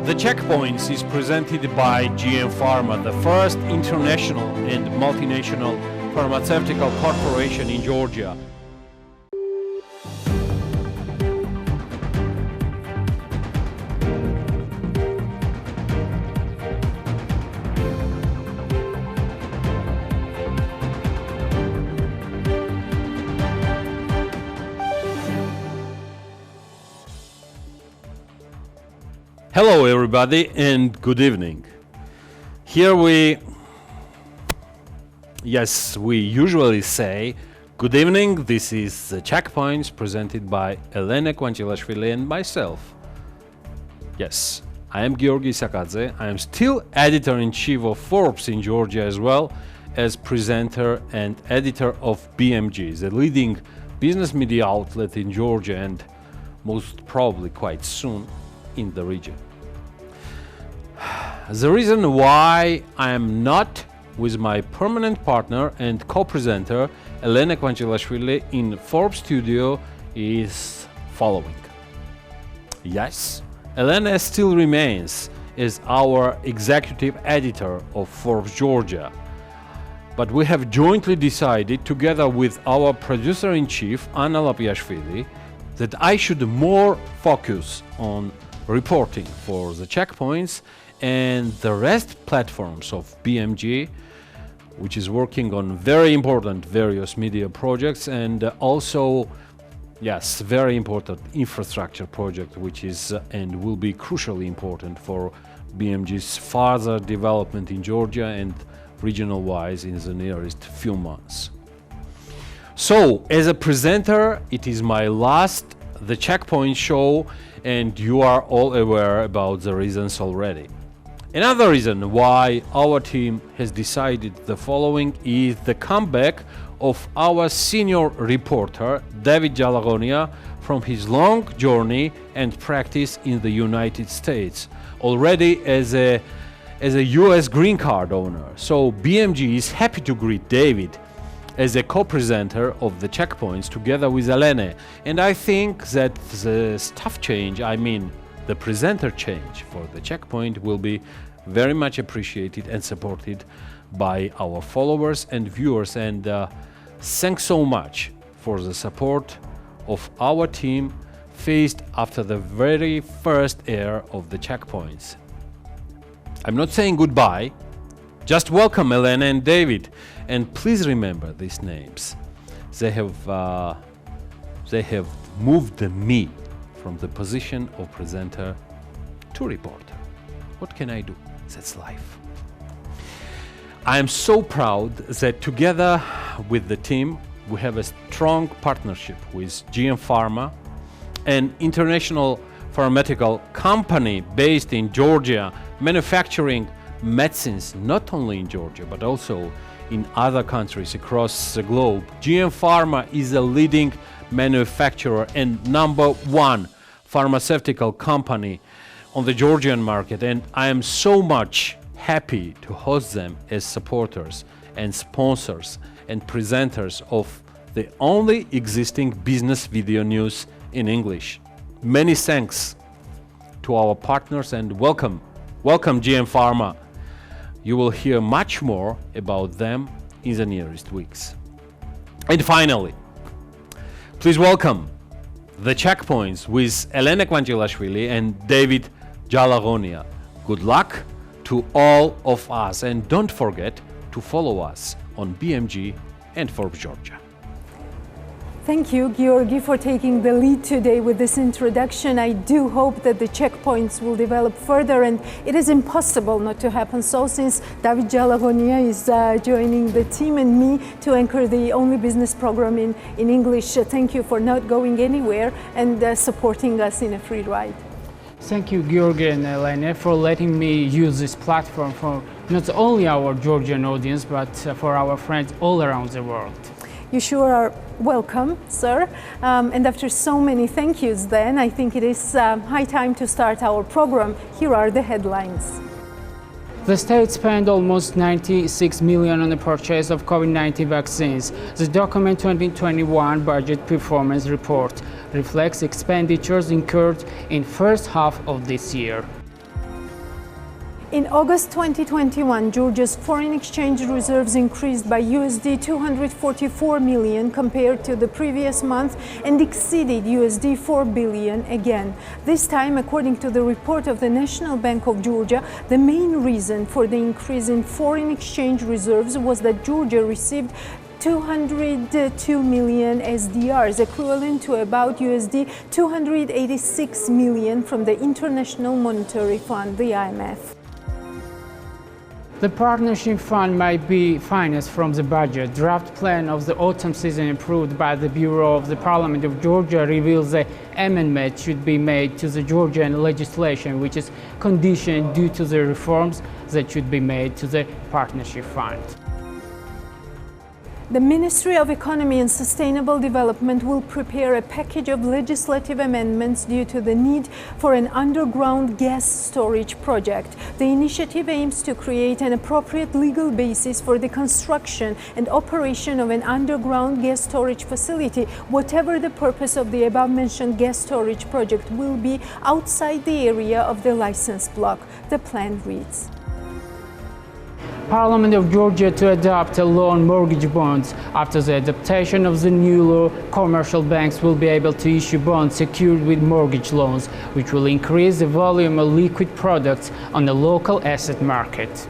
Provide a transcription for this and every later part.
The Checkpoints is presented by GM Pharma, the first international and multinational pharmaceutical corporation in Georgia. Hello everybody and good evening. Here we usually say good evening. This is the Checkpoints presented by Elena Kvantilashvili and myself. Yes, I am Georgi Sakadze. I am still editor-in-chief of Forbes in Georgia, as well as presenter and editor of BMG, the leading business media outlet in Georgia and most probably quite soon in the region. The reason why I am not with my permanent partner and co-presenter Elena Kvantilashvili in Forbes studio is following. Yes, Elena still remains as our executive editor of Forbes Georgia, but we have jointly decided together with our producer-in-chief Anna Lapiashvili that I should more focus on reporting for the Checkpoints and the rest platforms of BMG, which is working on very important various media projects and also, yes, very important infrastructure project, which is and will be crucially important for BMG's further development in Georgia and regional-wise in the nearest few months. So, as a presenter, it is my last The Checkpoint show, and you are all aware about the reasons already. Another reason why our team has decided the following is the comeback of our senior reporter David Jalagonia from his long journey and practice in the United States, already as a US green card owner. So BMG is happy to greet David as a co-presenter of the Checkpoints together with Elena, and I think that the staff change, the presenter change for the Checkpoint, will be very much appreciated and supported by our followers and viewers, and thanks so much for the support of our team faced after the very first air of the Checkpoints. I'm not saying goodbye, just welcome Elena and David, and please remember these names. They have moved me from the position of presenter to reporter. What can I do? That's life. I am so proud that together with the team we have a strong partnership with GM Pharma, an international pharmaceutical company based in Georgia, manufacturing medicines not only in Georgia but also in other countries across the globe. GM Pharma is a leading manufacturer and #1 pharmaceutical company on the Georgian market, and I am so much happy to host them as supporters and sponsors and presenters of the only existing business video news in English. Many thanks to our partners and welcome GM Pharma. You will hear much more about them in the nearest weeks. And finally, please welcome the Checkpoints with Elena Kvantilashvili and David Jalagonia. Good luck to all of us, and don't forget to follow us on BMG and Forbes Georgia. Thank you, Georgi, for taking the lead today with this introduction. I do hope that the Checkpoints will develop further, and it is impossible not to happen so, since David Jalagonia is joining the team and me to anchor the only business program in English. Thank you for not going anywhere and supporting us in a free ride. Thank you, Georgi and Elena, for letting me use this platform for not only our Georgian audience, but for our friends all around the world. You sure are welcome, sir. And after so many thank yous then, I think it is high time to start our program. Here are the headlines. The state spent almost 96 million on the purchase of COVID-19 vaccines. The document 2021 budget performance report reflects expenditures incurred in first half of this year. In August 2021, Georgia's foreign exchange reserves increased by USD 244 million compared to the previous month and exceeded USD 4 billion again. This time, according to the report of the National Bank of Georgia, the main reason for the increase in foreign exchange reserves was that Georgia received 202 million SDRs, equivalent to about USD 286 million from the International Monetary Fund, the IMF. The partnership fund might be financed from the budget. Draft plan of the autumn season approved by the Bureau of the Parliament of Georgia reveals that amendment should be made to the Georgian legislation, which is conditioned due to the reforms that should be made to the partnership fund. The Ministry of Economy and Sustainable Development will prepare a package of legislative amendments due to the need for an underground gas storage project. The initiative aims to create an appropriate legal basis for the construction and operation of an underground gas storage facility, whatever the purpose of the above-mentioned gas storage project will be outside the area of the licensed block. The plan reads: Parliament of Georgia to adopt a law on mortgage bonds. After the adoption of the new law, commercial banks will be able to issue bonds secured with mortgage loans, which will increase the volume of liquid products on the local asset market.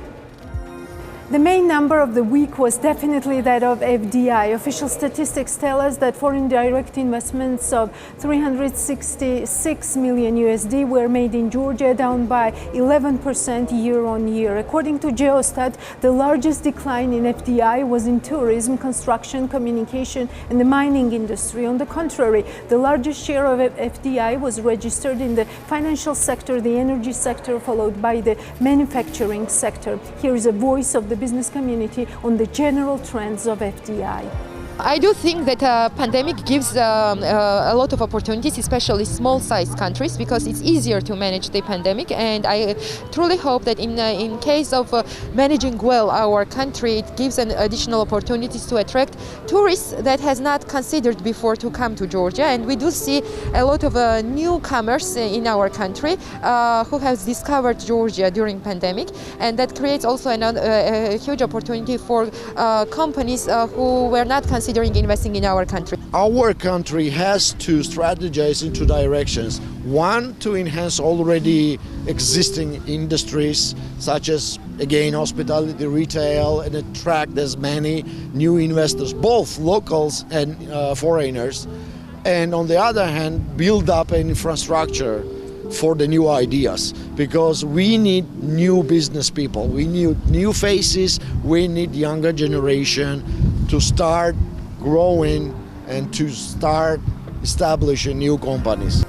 The main number of the week was definitely that of FDI. Official statistics tell us that foreign direct investments of 366 million USD were made in Georgia, down by 11% year on year. According to Geostat, the largest decline in FDI was in tourism, construction, communication, and the mining industry. On the contrary, the largest share of FDI was registered in the financial sector, the energy sector, followed by the manufacturing sector. Here is a voice of the business community on the general trends of FDI. I do think that pandemic gives a lot of opportunities, especially small-sized countries, because it's easier to manage the pandemic. And I truly hope that in case of managing well our country, it gives an additional opportunities to attract tourists that has not considered before to come to Georgia. And we do see a lot of newcomers in our country who have discovered Georgia during pandemic, and that creates also a huge opportunity for companies who were not considering investing in our country. Our country has to strategize in two directions. One, to enhance already existing industries, such as, again, hospitality, retail, and attract as many new investors, both locals and foreigners. And on the other hand, build up an infrastructure for the new ideas, because we need new business people, we need new faces, we need younger generation to start growing and to start establishing new companies.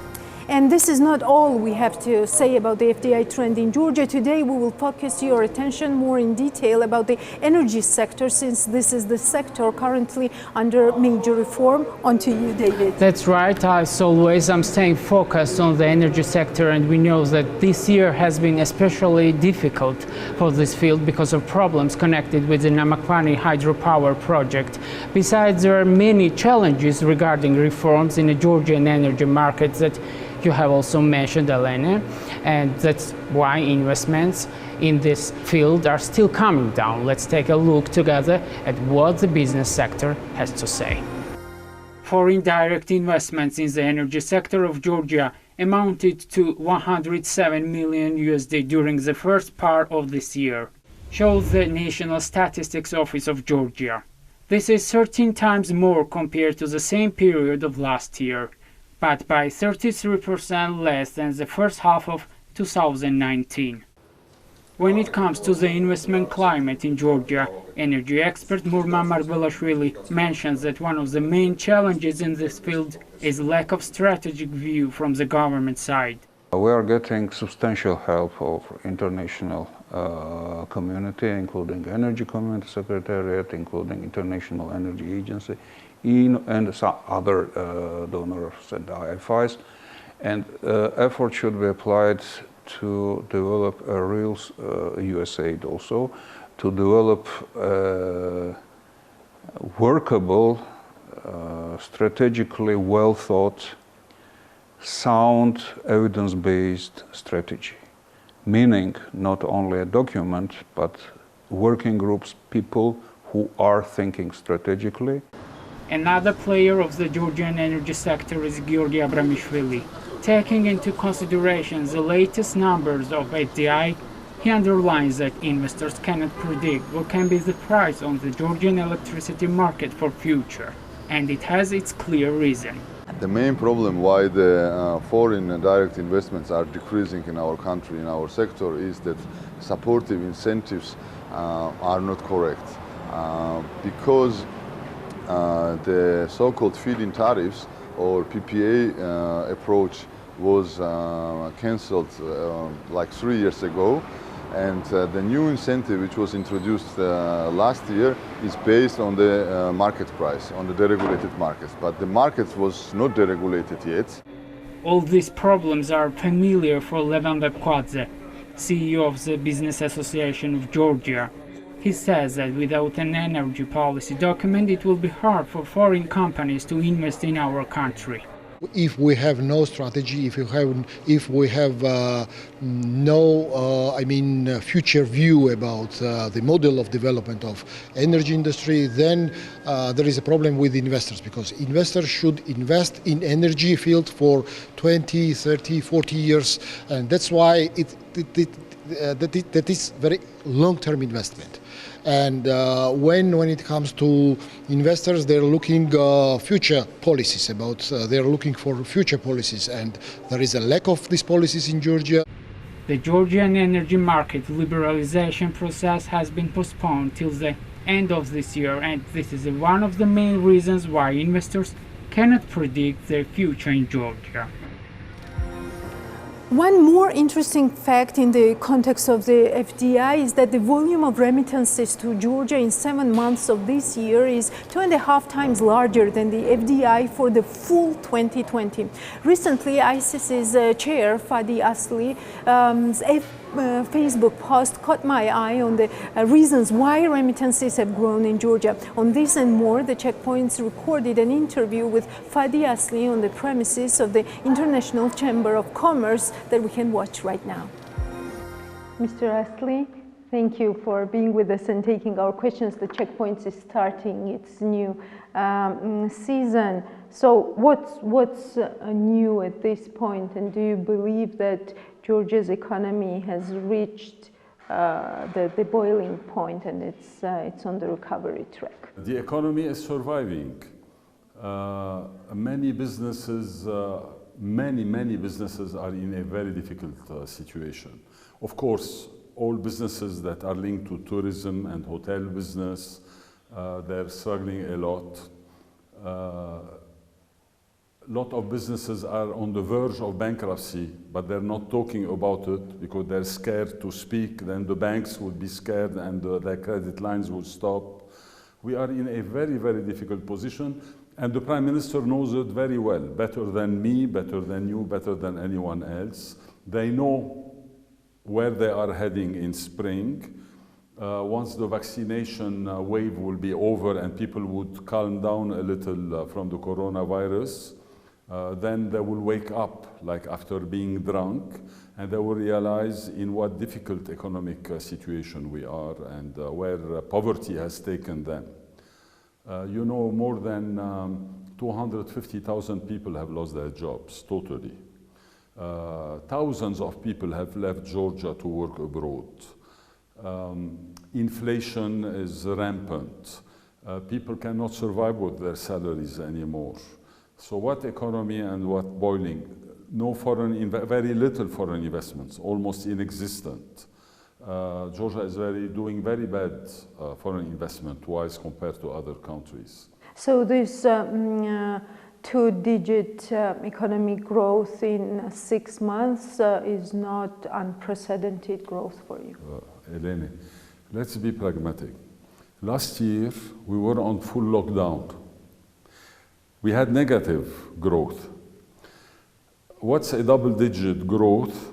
And this is not all we have to say about the FDI trend in Georgia. Today we will focus your attention more in detail about the energy sector, since this is the sector currently under major reform. On to you, David. That's right. As always, I'm staying focused on the energy sector, and we know that this year has been especially difficult for this field because of problems connected with the Namakwani hydropower project. Besides, there are many challenges regarding reforms in the Georgian energy market that you have also mentioned, Elena, and that's why investments in this field are still coming down. Let's take a look together at what the business sector has to say. Foreign direct investments in the energy sector of Georgia amounted to 107 million USD during the first part of this year, shows the National Statistics Office of Georgia. This is 13 times more compared to the same period of last year, but by 33% less than the first half of 2019. When it comes to the investment climate in Georgia, energy expert Murman Margvelashvili mentions that one of the main challenges in this field is lack of strategic view from the government side. We are getting substantial help of international community, including Energy Community Secretariat, including International Energy Agency, and some other donors and IFIs, and effort should be applied to develop a real USAID also, to develop workable, strategically well thought, sound, evidence-based strategy. meaning not only a document, but working groups, people who are thinking strategically. Another player of the Georgian energy sector is Georgi Abramishvili. Taking into consideration the latest numbers of FDI, he underlines that investors cannot predict what can be the price on the Georgian electricity market for future, and it has its clear reason. The main problem why the foreign direct investments are decreasing in our country, in our sector, is that supportive incentives are not correct. Because the so-called feed-in tariffs or PPA approach was cancelled like 3 years ago, and the new incentive which was introduced last year is based on the market price, on the deregulated markets, but the market was not deregulated yet. All these problems are familiar for Levan Vakhtang, CEO of the Business Association of Georgia. He says that without an energy policy document, it will be hard for foreign companies to invest in our country. If we have no strategy, if we have no, future view about the model of development of energy industry, then there is a problem with investors, because investors should invest in energy field for 20, 30, 40 years, and that's why that is very long-term investment. And when it comes to investors, they're looking future policies they're looking for future policies, and there is a lack of these policies in Georgia. The Georgian energy market liberalization process has been postponed till the end of this year, and this is one of the main reasons why investors cannot predict their future in Georgia. One more interesting fact in the context of the FDI is that the volume of remittances to Georgia in 7 months of this year is 2.5 times larger than the FDI for the full 2020. Recently, ISIS's chair, Fady Asly, Facebook post caught my eye on the reasons why remittances have grown in Georgia. On this and more, the Checkpoints recorded an interview with Fady Asly on the premises of the International Chamber of Commerce that we can watch right now. Mr. Asly, thank you for being with us and taking our questions. The Checkpoints is starting its new season. So what's new at this point, and do you believe that Georgia's economy has reached the boiling point and it's on the recovery track? The economy is surviving. Many businesses are in a very difficult situation. Of course, all businesses that are linked to tourism and hotel business, they're struggling a lot. A lot of businesses are on the verge of bankruptcy, but they're not talking about it because they're scared to speak. Then the banks would be scared and their credit lines would stop. We are in a very, very difficult position, and the Prime Minister knows it very well, better than me, better than you, better than anyone else. They know where they are heading in spring. Once the vaccination wave will be over and people would calm down a little from the coronavirus, then they will wake up, like after being drunk, and they will realize in what difficult economic situation we are and where poverty has taken them. You know, more than 250,000 people have lost their jobs totally. Thousands of people have left Georgia to work abroad. Inflation is rampant. People cannot survive with their salaries anymore. So what economy and what boiling? No very little foreign investments, almost inexistent. Georgia is doing very bad foreign investment-wise compared to other countries. So this two-digit economic growth in 6 months is not unprecedented growth for you? Eleni, let's be pragmatic. Last year, we were on full lockdown. We had negative growth. What's a double-digit growth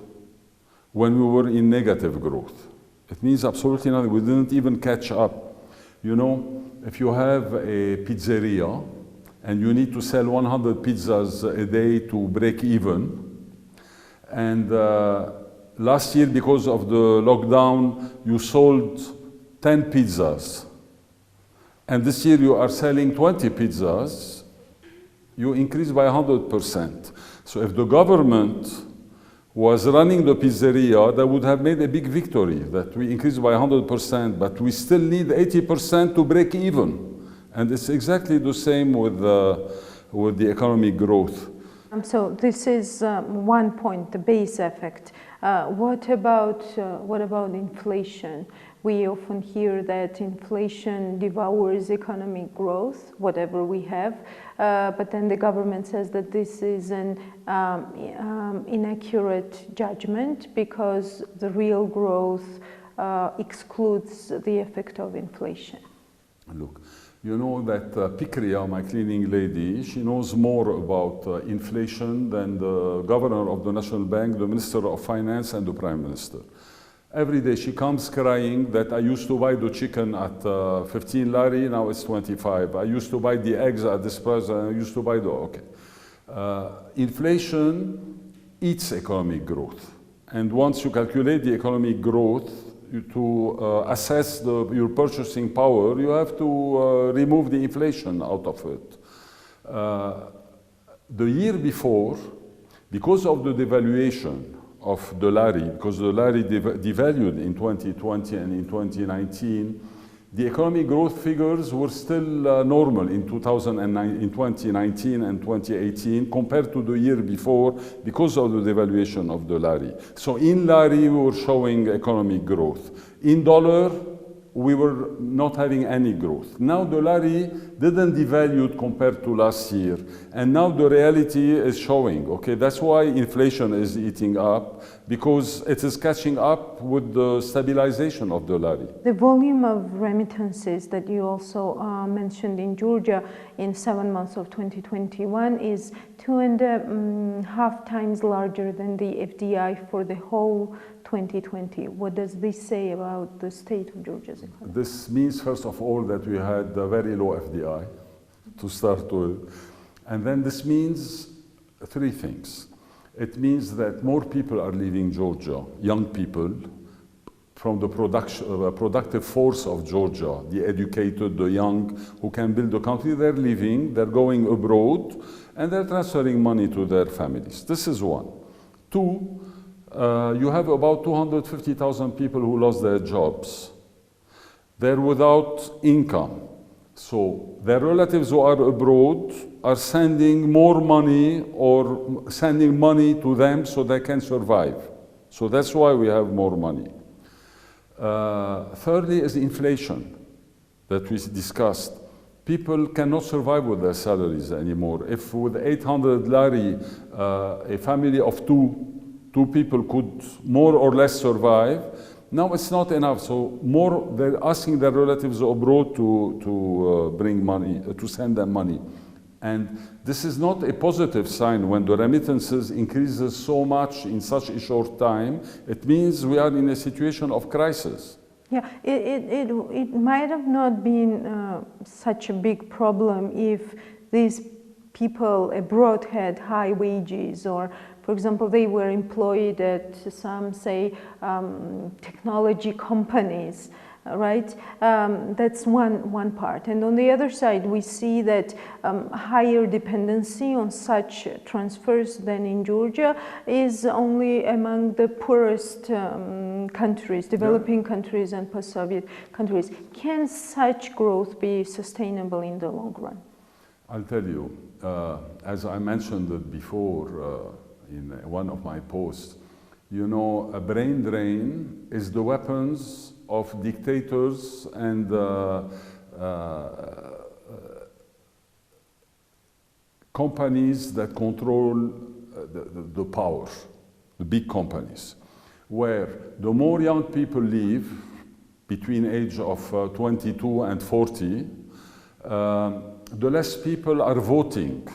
when we were in negative growth? It means absolutely nothing. We didn't even catch up. You know, if you have a pizzeria and you need to sell 100 pizzas a day to break even, and last year, because of the lockdown, you sold 10 pizzas. And this year you are selling 20 pizzas, you increase by 100%. So if the government was running the pizzeria, that would have made a big victory, that we increased by 100%, but we still need 80% to break even. And it's exactly the same with the economic growth. So this is one point, the base effect. What about inflation? We often hear that inflation devours economic growth, whatever we have, but then the government says that this is an inaccurate judgment because the real growth excludes the effect of inflation. Look, you know that Pikria, my cleaning lady, she knows more about inflation than the governor of the National Bank, the Minister of Finance, and the Prime Minister. Every day she comes crying that I used to buy the chicken at 15 lari, now it's 25. I used to buy the eggs at this price, I used to buy the, okay. Inflation eats economic growth. And once you calculate the economic growth, to assess your purchasing power, you have to remove the inflation out of it. The year before, because of the devaluation of the lari, because the lari devalued in 2020 and in 2019, the economic growth figures were still normal in 2019 and 2018 compared to the year before because of the devaluation of the lari. So in lari, we were showing economic growth. In dollar, we were not having any growth. Now the lari didn't devalue compared to last year. And now the reality is showing, okay? That's why inflation is eating up, because it is catching up with the stabilization of the lari. The volume of remittances that you also mentioned in Georgia in 7 months of 2021 is 2.5 times larger than the FDI for the whole 2020. What does this say about the state of Georgia's economy? This means, first of all, that we had a very low FDI to start with. And then this means three things. It means that more people are leaving Georgia, young people, from the productive force of Georgia, the educated, the young, who can build the country. They're leaving, they're going abroad, and they're transferring money to their families. This is one. Two, you have about 250,000 people who lost their jobs. They're without income. So their relatives who are abroad are sending more money or sending money to them so they can survive. So that's why we have more money. Thirdly is inflation that we discussed. People cannot survive with their salaries anymore. If with 800 lari, a family of two people could more or less survive, now it's not enough. So more, they're asking their relatives abroad to bring money, to send them money. And this is not a positive sign when the remittances increases so much in such a short time. It means we are in a situation of crisis. Yeah, it might have not been such a big problem if these people abroad had high wages, or, for example, they were employed at some, say, technology companies, right? That's one part. And on the other side, we see that higher dependency on such transfers than in Georgia is only among the poorest countries, developing countries and post-Soviet countries. Can such growth be sustainable in the long run? I'll tell you, as I mentioned it before in one of my posts, you know, a brain drain is the weapons of dictators and companies that control the power, the big companies, where the more young people leave between age of 22 and 40, the less people are voting.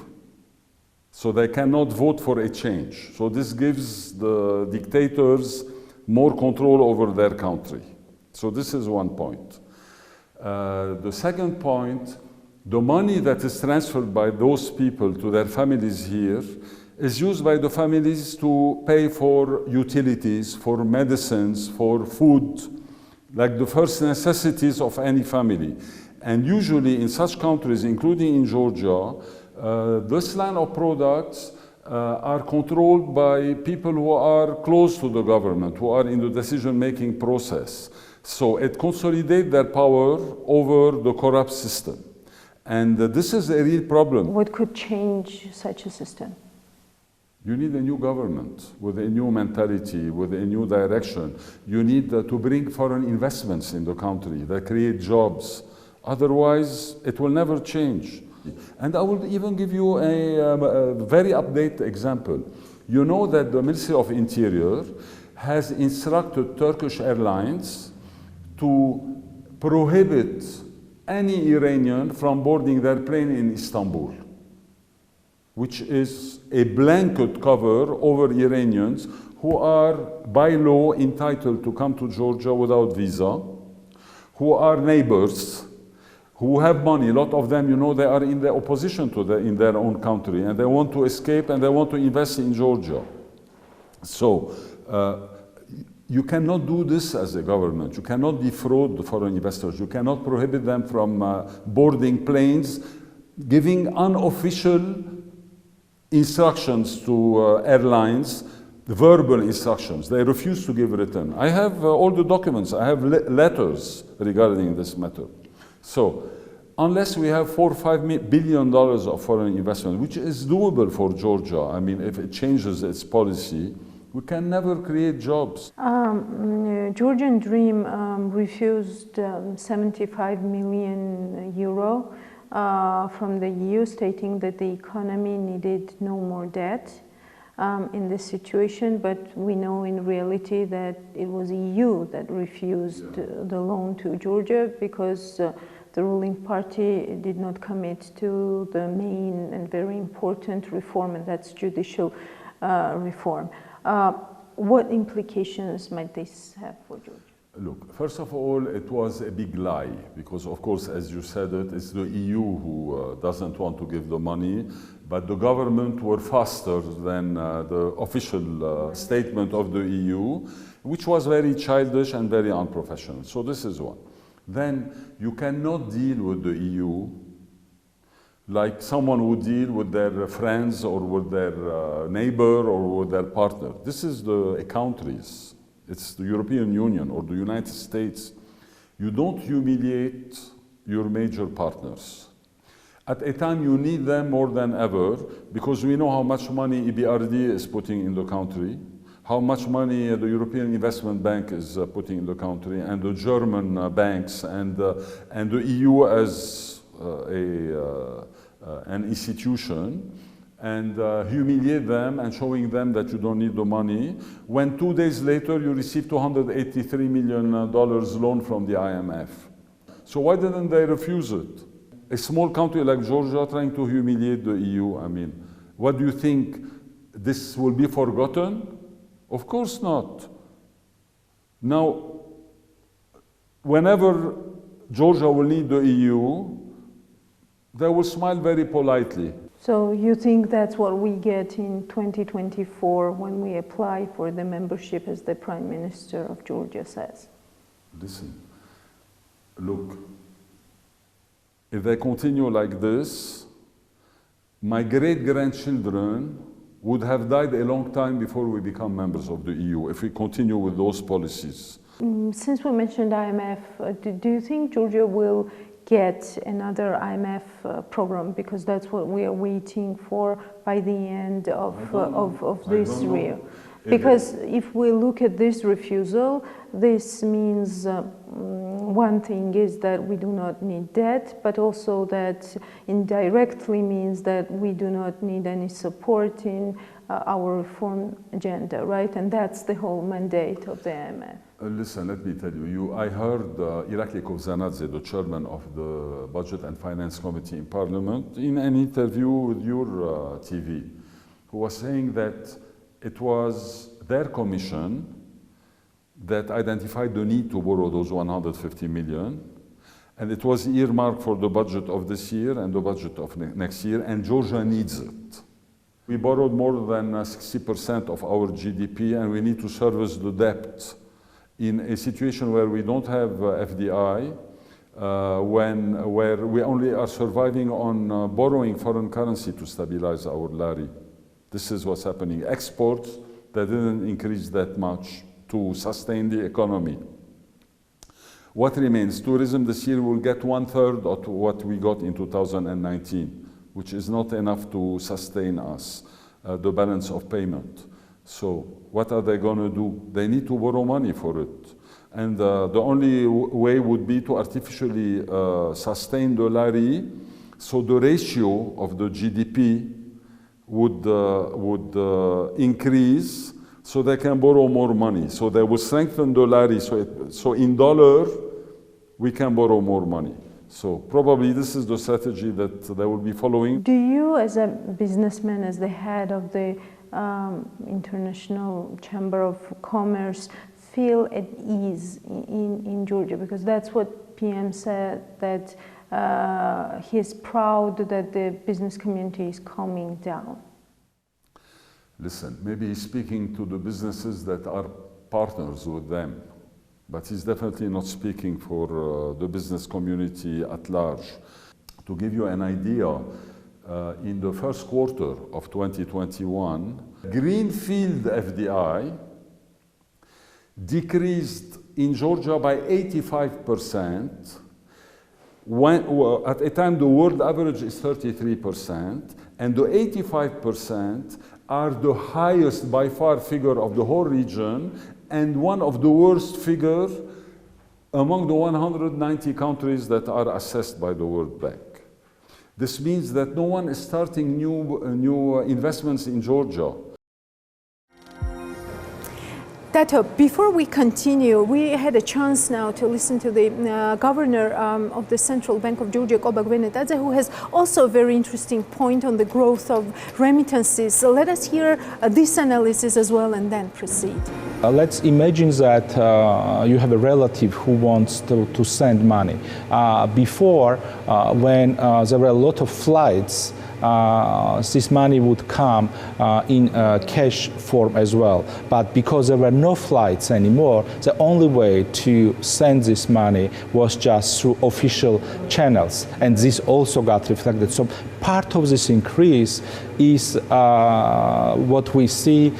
So they cannot vote for a change. So this gives the dictators more control over their country. So this is one point. The second point, the money that is transferred by those people to their families here is used by the families to pay for utilities, for medicines, for food, like the first necessities of any family. And usually in such countries, including in Georgia, this line of products are controlled by people who are close to the government, who are in the decision-making process. So it consolidates their power over the corrupt system. And this is a real problem. What could change such a system? You need a new government with a new mentality, with a new direction. You need to bring foreign investments in the country that create jobs. Otherwise, it will never change. And I will even give you a very updated example. You know that the Ministry of Interior has instructed Turkish Airlines to prohibit any Iranian from boarding their plane in Istanbul, which is a blanket cover over Iranians who are by law entitled to come to Georgia without visa, who are neighbors, who have money. A lot of them, you know, they are in the opposition to in their own country, and they want to escape and they want to invest in Georgia. So you cannot do this as a government. You cannot defraud the foreign investors. You cannot prohibit them from boarding planes, giving unofficial instructions to airlines, verbal instructions. They refuse to give written. I have all the documents. I have letters regarding this matter. So unless we have $4 or $5 billion of foreign investment, which is doable for Georgia, I mean, if it changes its policy, we can never create jobs. Georgian Dream refused 75 million euro from the EU, stating that the economy needed no more debt in this situation. But we know in reality that it was EU that refused the loan to Georgia because the ruling party did not commit to the main and very important reform, and that's judicial reform. What implications might this have for Georgia? Look, first of all, it was a big lie because, of course, as you said it's the EU who doesn't want to give the money, but the government were faster than the official statement of the EU, which was very childish and very unprofessional. So this is one. Then you cannot deal with the EU like someone would deal with their friends or with their neighbor or with their partner. This is the countries. It's the European Union or the United States. You don't humiliate your major partners. At a time you need them more than ever because we know how much money EBRD is putting in the country, how much money the European Investment Bank is putting in the country, and the German banks, and the EU as an institution, and humiliate them and showing them that you don't need the money, when 2 days later you receive $283 million loan from the IMF. So why didn't they refuse it? A small country like Georgia trying to humiliate the EU, I mean, what do you think, this will be forgotten? Of course not. Now, whenever Georgia will need the EU, they will smile very politely. So you think that's what we get in 2024 when we apply for the membership, as the Prime Minister of Georgia says? Listen, look, if they continue like this, my great-grandchildren would have died a long time before we become members of the EU, if we continue with those policies. Since we mentioned IMF, do you think Georgia will get another IMF program, because that's what we are waiting for by the end of this year? Because if we look at this refusal, this means one thing is that we do not need debt, but also that indirectly means that we do not need any support in our reform agenda, right? And that's the whole mandate of the IMF. Listen, let me tell you, I heard Irakli Kovzanadze, the chairman of the Budget and Finance Committee in Parliament, in an interview with your TV, who was saying that it was their commission that identified the need to borrow those 150 million, and it was earmarked for the budget of this year and the budget of next year, and Georgia needs it. We borrowed more than 60% of our GDP, and we need to service the debt. In a situation where we don't have FDI, where we only are surviving on borrowing foreign currency to stabilize our lari. This is what's happening. Exports, they didn't increase that much to sustain the economy. What remains? Tourism this year will get 1/3 of what we got in 2019, which is not enough to sustain us, the balance of payment. So what are they going to do? They need to borrow money for it. And the only way would be to artificially sustain the lari, so the ratio of the GDP would increase, so they can borrow more money. So they will strengthen the lari, so in dollar, we can borrow more money. So probably this is the strategy that they will be following. Do you, as a businessman, as the head of the International Chamber of Commerce, feel at ease in Georgia? Because that's what PM said, that he is proud that the business community is calming down. Listen, maybe he's speaking to the businesses that are partners with them, but he's definitely not speaking for the business community at large. To give you an idea, in the first quarter of 2021, greenfield FDI decreased in Georgia by 85%, at a time the world average is 33%, and the 85% are the highest by far figure of the whole region, and one of the worst figures among the 190 countries that are assessed by the World Bank. This means that no one is starting new investments in Georgia. Tato, before we continue, we had a chance now to listen to the governor of the Central Bank of Georgia, Vakhtang, who has also a very interesting point on the growth of remittances. So let us hear this analysis as well and then proceed. Let's imagine that you have a relative who wants to send money. Before, when there were a lot of flights, this money would come in cash form as well. But because there were no flights anymore, the only way to send this money was just through official channels. And this also got reflected. So part of this increase is what we see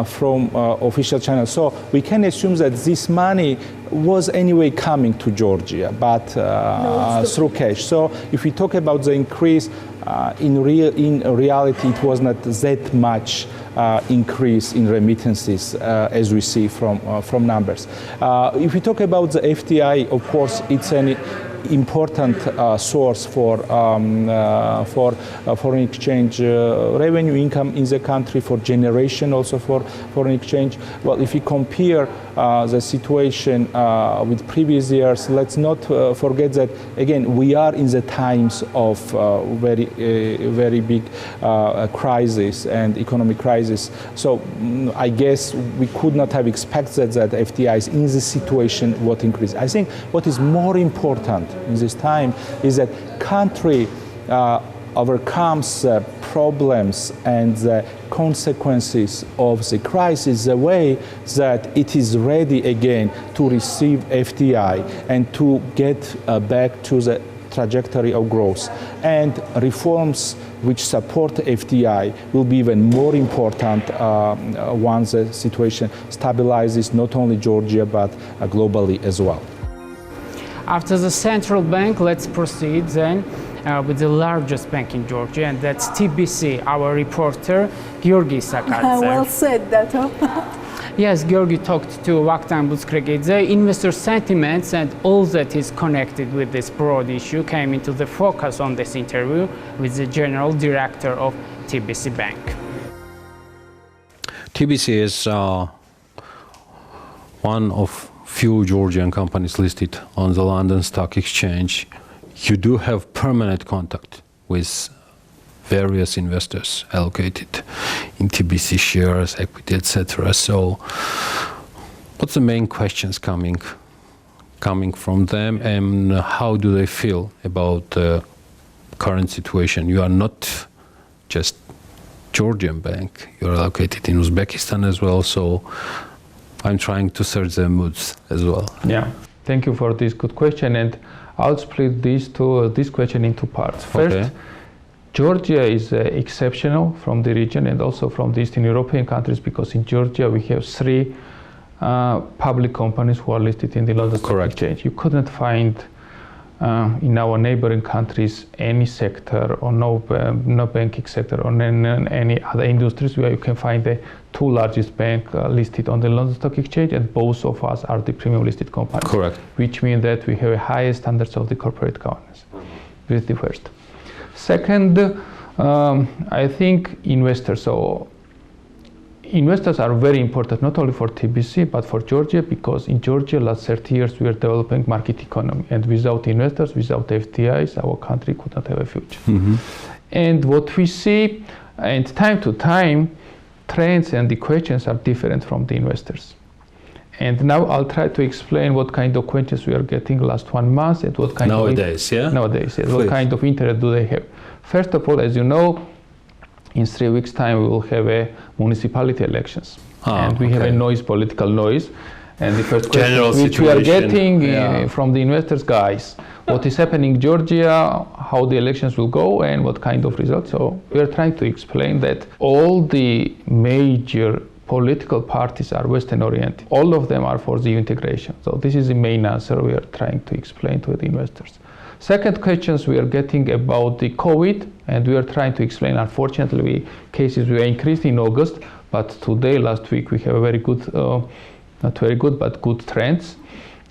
from official channels. So we can assume that this money was anyway coming to Georgia, but through cash. So if we talk about the increase, in reality, it was not that much increase in remittances as we see from numbers. If we talk about the FDI, of course, it's an important source for foreign exchange revenue income in the country, for generation also for foreign exchange. Well, if we compare the situation with previous years, let's not forget that, again, we are in the times of very big crisis and economic crisis. So I guess we could not have expected that FDIs in this situation would increase. I think what is more important in this time is that country overcomes problems and the consequences of the crisis the way that it is ready again to receive FDI and to get back to the trajectory of growth. And reforms which support FDI will be even more important once the situation stabilizes not only Georgia but globally as well. After the central bank, let's proceed then with the largest bank in Georgia, and that's TBC. Our reporter, Vakhtang. Well said, Dato. Yes, Georgi talked to Vakhtang Butskhrikidze. Investor sentiments and all that is connected with this broad issue came into the focus on this interview with the General Director of TBC Bank. TBC is one of few Georgian companies listed on the London Stock Exchange. You do have permanent contact with various investors allocated in TBC shares, equity, etc. So what's the main questions coming from them, and how do they feel about the current situation? You are not just Georgian bank. You're located in Uzbekistan as well, so I'm trying to search the moods as well. Yeah, thank you for this good question, and I'll split this question into parts. First, Georgia is exceptional from the region and also from the Eastern European countries, because in Georgia we have 3 public companies who are listed in the London Stock Exchange. You couldn't find in our neighboring countries any sector or no banking sector or any other industries where you can find the 2 largest banks listed on the London Stock Exchange, and both of us are the premium listed companies. Correct. Which means that we have highest standards of the corporate governance. This is the first. Second, I think investors. So investors are very important not only for TBC but for Georgia, because in Georgia last 30 years we are developing market economy, and without investors, without FDIs, our country could not have a future. And what we see, and time to time, trends and the questions are different from the investors. And now I'll try to explain what kind of questions we are getting last 1 month and what kind nowadays, what kind of interest do they have. First of all, as you know, in 3 weeks' time we will have a municipality elections, and we have a political noise. And the first question which we are getting from the investors, guys, what is happening in Georgia, how the elections will go, and what kind of results. So we are trying to explain that all the major political parties are Western oriented. All of them are for the integration. So this is the main answer we are trying to explain to the investors. Second questions we are getting about the COVID, and we are trying to explain, unfortunately, cases were increased in August, but today, last week, we have a very good, not very good, but good trends.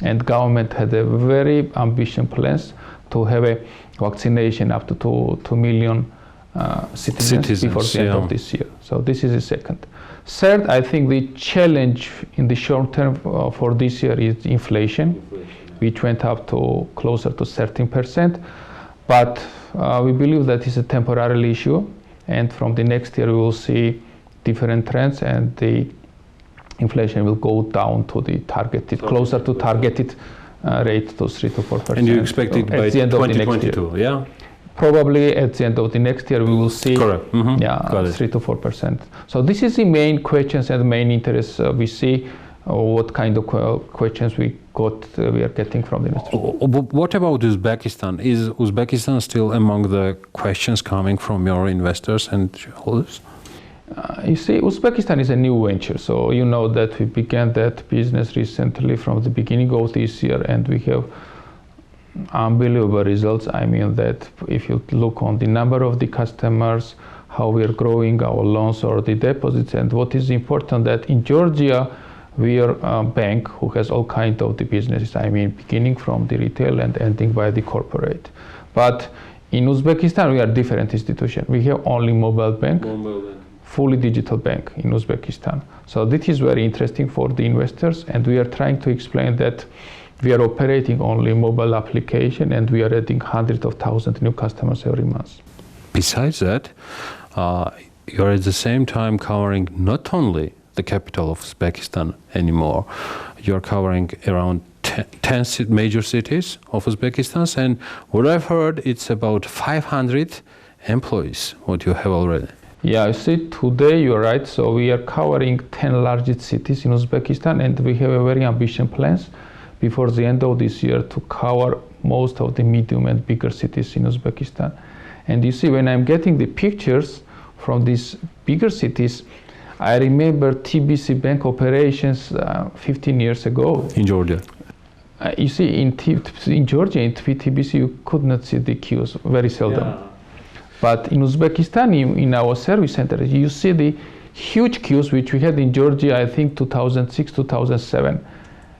And government had a very ambitious plans to have a vaccination up to 2 million citizens before the end of this year. So this is the second. Third, I think the challenge in the short term for this year is inflation, which went up to closer to 13%. But we believe that is a temporary issue, and from the next year we will see different trends, and the inflation will go down to the targeted, closer to targeted rate to 3 to 4%. And you expect it by 2022, yeah? Probably at the end of the next year we will see 3 to 4%. So this is the main questions and main interest we see. What kind of questions we are getting from the investors. What about Uzbekistan? Is Uzbekistan still among the questions coming from your investors and shareholders? You see, Uzbekistan is a new venture, so you know that we began that business recently from the beginning of this year, and we have unbelievable results. I mean that if you look on the number of the customers, how we are growing our loans or the deposits, and what is important that in Georgia we are a bank who has all kinds of the businesses. I mean, beginning from the retail and ending by the corporate. But in Uzbekistan we are different institution. We have only mobile bank. Fully digital bank in Uzbekistan. So this is very interesting for the investors, and we are trying to explain that we are operating only mobile application, and we are adding hundreds of thousands new customers every month. Besides that, you're at the same time covering not only the capital of Uzbekistan anymore, you're covering around 10 major cities of Uzbekistan, and what I've heard, it's about 500 employees, what you have already. Yeah, you see, today you're right. So we are covering 10 largest cities in Uzbekistan, and we have a very ambitious plans before the end of this year to cover most of the medium and bigger cities in Uzbekistan. And you see, when I'm getting the pictures from these bigger cities, I remember TBC bank operations 15 years ago. In Georgia? You see, in Georgia, in TBC, you could not see the queues, very seldom. Yeah. But in Uzbekistan, in our service center, you see the huge queues which we had in Georgia, I think 2006, 2007.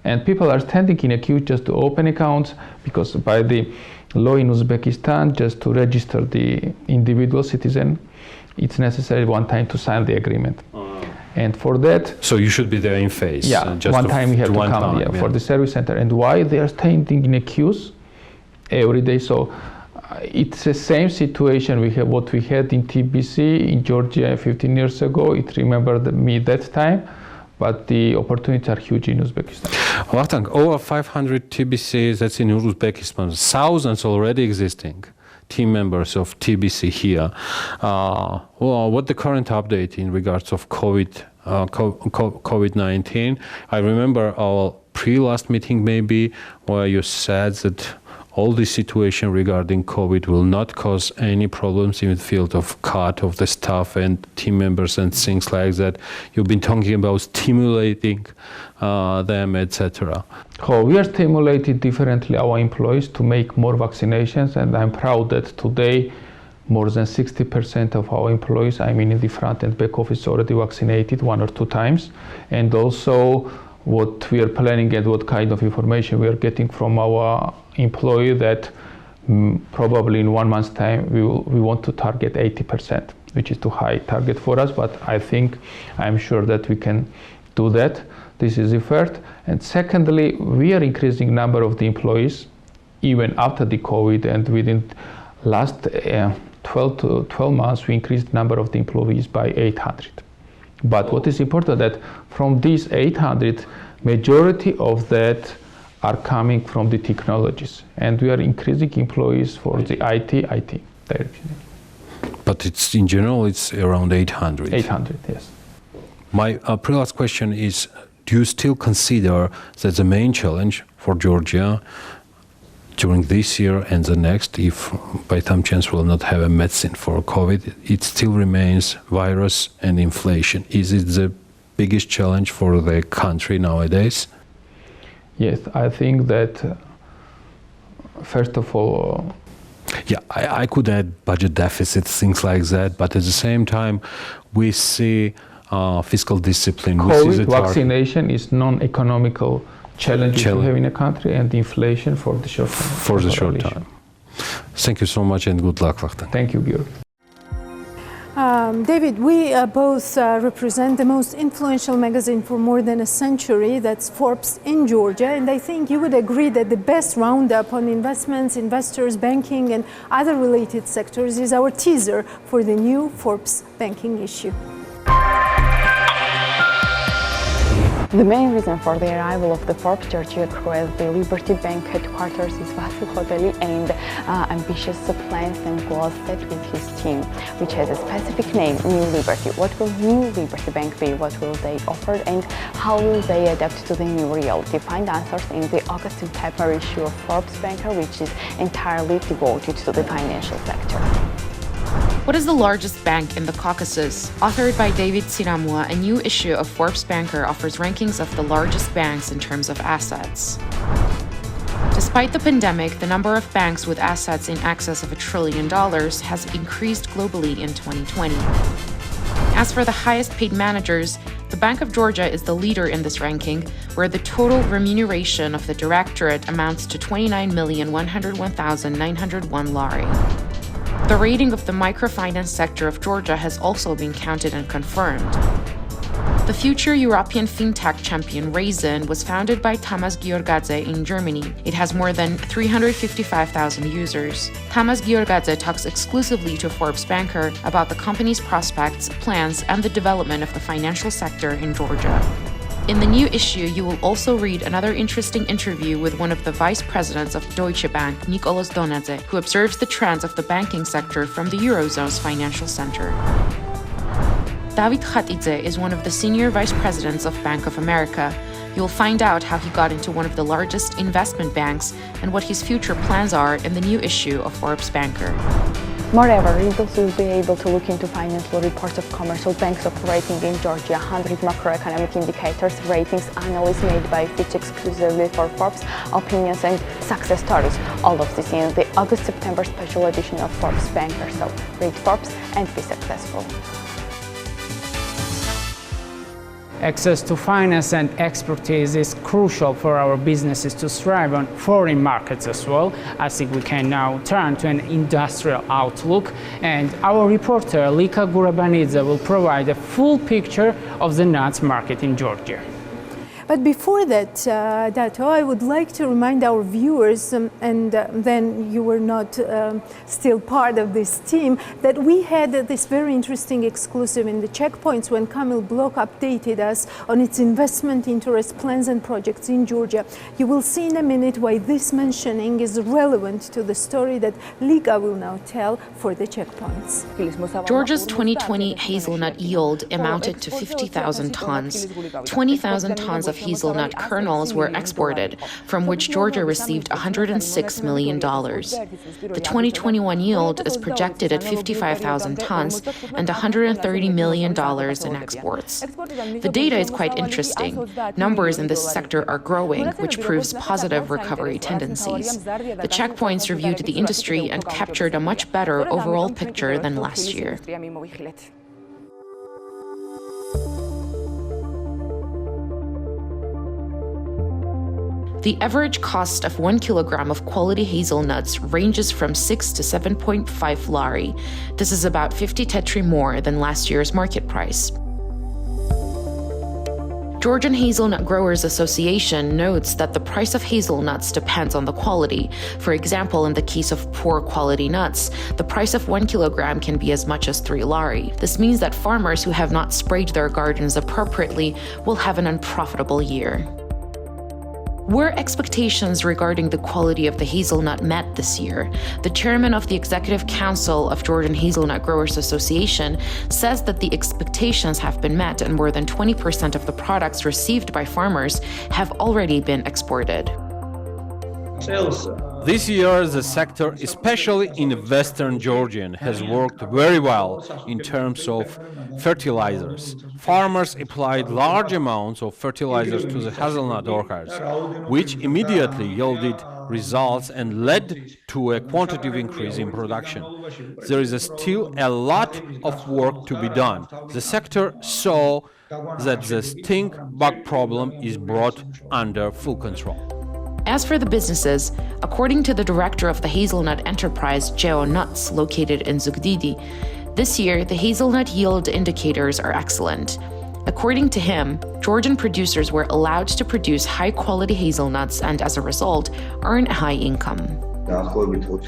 And people are standing in a queue just to open accounts, because by the law in Uzbekistan, just to register the individual citizen, it's necessary one time to sign the agreement. And for that... So you should be there in face. Yeah, just one time you have to come for the service center. And why they are standing in a queues every day? So it's the same situation we have what we had in TBC in Georgia 15 years ago. It remembered me that time, but the opportunities are huge in Uzbekistan. Vakhtang, over 500 TBCs that's in Uzbekistan, thousands already existing. team members of TBC here. Well, what the current update in regards of COVID-19? I remember our pre-last meeting maybe where you said that all this situation regarding COVID will not cause any problems in the field of cut of the staff and team members and things like that. You've been talking about stimulating them, etc. So we are stimulating differently our employees to make more vaccinations, and I'm proud that today more than 60% of our employees, I mean in the front and back office, already vaccinated 1 or 2 times. And also what we are planning and what kind of information we are getting from our employee that probably in 1 month's time we want to target 80%, which is too high target for us, but I'm sure that we can do that. This is the first. And secondly, we are increasing number of the employees even after the COVID, and within last 12 months we increased number of the employees by 800. But what is important that from these 800, majority of that are coming from the technologies, and we are increasing employees for the IT direction. But it's in general, it's around 800. 800, yes. My pre-last question is, do you still consider that the main challenge for Georgia during this year and the next, if by some chance we'll not have a medicine for COVID, it still remains virus and inflation? Is it the biggest challenge for the country nowadays? Yes, I think that first of all... Yeah, I could add budget deficits, things like that, but at the same time we see fiscal discipline. COVID vaccination is non-economical challenges we have in a country, and inflation for the short term. For the short time. Thank you so much and good luck, Vakhtang. Thank you, Georg. David, we both represent the most influential magazine for more than a century, that's Forbes in Georgia, and I think you would agree that the best roundup on investments, investors, banking and other related sectors is our teaser for the new Forbes banking issue. The main reason for the arrival of the Forbes Georgia crew at the Liberty Bank headquarters is Vasily and ambitious plans and goals set with his team, which has a specific name, New Liberty. What will New Liberty Bank be? What will they offer? And how will they adapt to the new reality? Find answers in the August-September issue of Forbes Banker, which is entirely devoted to the financial sector. What is the largest bank in the Caucasus? Authored by David Siramua, a new issue of Forbes Banker offers rankings of the largest banks in terms of assets. Despite the pandemic, the number of banks with assets in excess of $1 trillion has increased globally in 2020. As for the highest paid managers, the Bank of Georgia is the leader in this ranking, where the total remuneration of the directorate amounts to 29,101,901 lari. The rating of the microfinance sector of Georgia has also been counted and confirmed. The future European fintech champion Raisin was founded by Tamas Giorgadze in Germany. It has more than 355,000 users. Tamas Giorgadze talks exclusively to Forbes Banker about the company's prospects, plans, and the development of the financial sector in Georgia. In the new issue, you will also read another interesting interview with one of the vice presidents of Deutsche Bank, Nicolas Donadze, who observes the trends of the banking sector from the Eurozone's financial center. Vakhtang is one of the senior vice presidents of Bank of America. You'll find out how he got into one of the largest investment banks and what his future plans are in the new issue of Forbes Banker. Moreover, readers will be able to look into financial reports of commercial banks operating in Georgia, 100 macroeconomic indicators, ratings, analysis made by Fitch exclusively for Forbes, opinions and success stories. All of this in the August-September special edition of Forbes Banker. So read Forbes and be successful. Access to finance and expertise is crucial for our businesses to thrive on foreign markets as well. I think we can now turn to an industrial outlook, and our reporter Lika Gurabanidze will provide a full picture of the nuts market in Georgia. But before that, Dato, I would like to remind our viewers, and then you were not still part of this team, that we had this very interesting exclusive in the checkpoints when Kamil Blok updated us on its investment interest plans and projects in Georgia. You will see in a minute why this mentioning is relevant to the story that Liga will now tell for the checkpoints. Georgia's 2020 hazelnut yield amounted to 50,000 tons. 20,000 tons of hazelnut kernels were exported, from which Georgia received $106 million. The 2021 yield is projected at 55,000 tons and $130 million in exports. The data is quite interesting. Numbers in this sector are growing, which proves positive recovery tendencies. The checkpoints reviewed the industry and captured a much better overall picture than last year. The average cost of 1 kilogram of quality hazelnuts ranges from 6 to 7.5 lari. This is about 50 tetri more than last year's market price. Georgian Hazelnut Growers Association notes that the price of hazelnuts depends on the quality. For example, in the case of poor quality nuts, the price of 1 kilogram can be as much as 3 lari. This means that farmers who have not sprayed their gardens appropriately will have an unprofitable year. Were expectations regarding the quality of the hazelnut met this year? The chairman of the Executive Council of Georgian Hazelnut Growers Association says that the expectations have been met and more than 20% of the products received by farmers have already been exported. This year, the sector, especially in Western Georgia, has worked very well in terms of fertilizers. Farmers applied large amounts of fertilizers to the hazelnut orchards, which immediately yielded results and led to a quantitative increase in production. There is still a lot of work to be done. The sector saw that the stink bug problem is brought under full control. As for the businesses, according to the director of the hazelnut enterprise, HazelNut, located in Zugdidi, this year the hazelnut yield indicators are excellent. According to him, Georgian producers were allowed to produce high-quality hazelnuts and, as a result, earn a high income.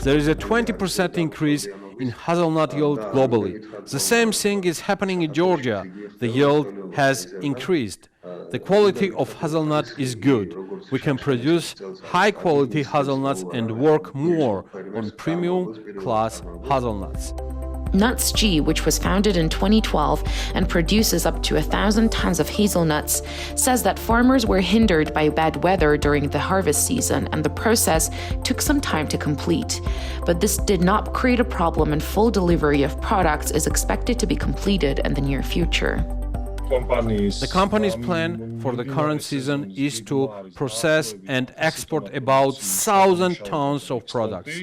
There is a 20% increase in hazelnut yield globally. The same thing is happening in Georgia. The yield has increased. The quality of hazelnut is good. We can produce high-quality hazelnuts and work more on premium class hazelnuts. Nuts G, which was founded in 2012 and produces up to 1,000 tons of hazelnuts, says that farmers were hindered by bad weather during the harvest season and the process took some time to complete. But this did not create a problem and full delivery of products is expected to be completed in the near future. The company's plan for the current season is to process and export about 1,000 tons of products.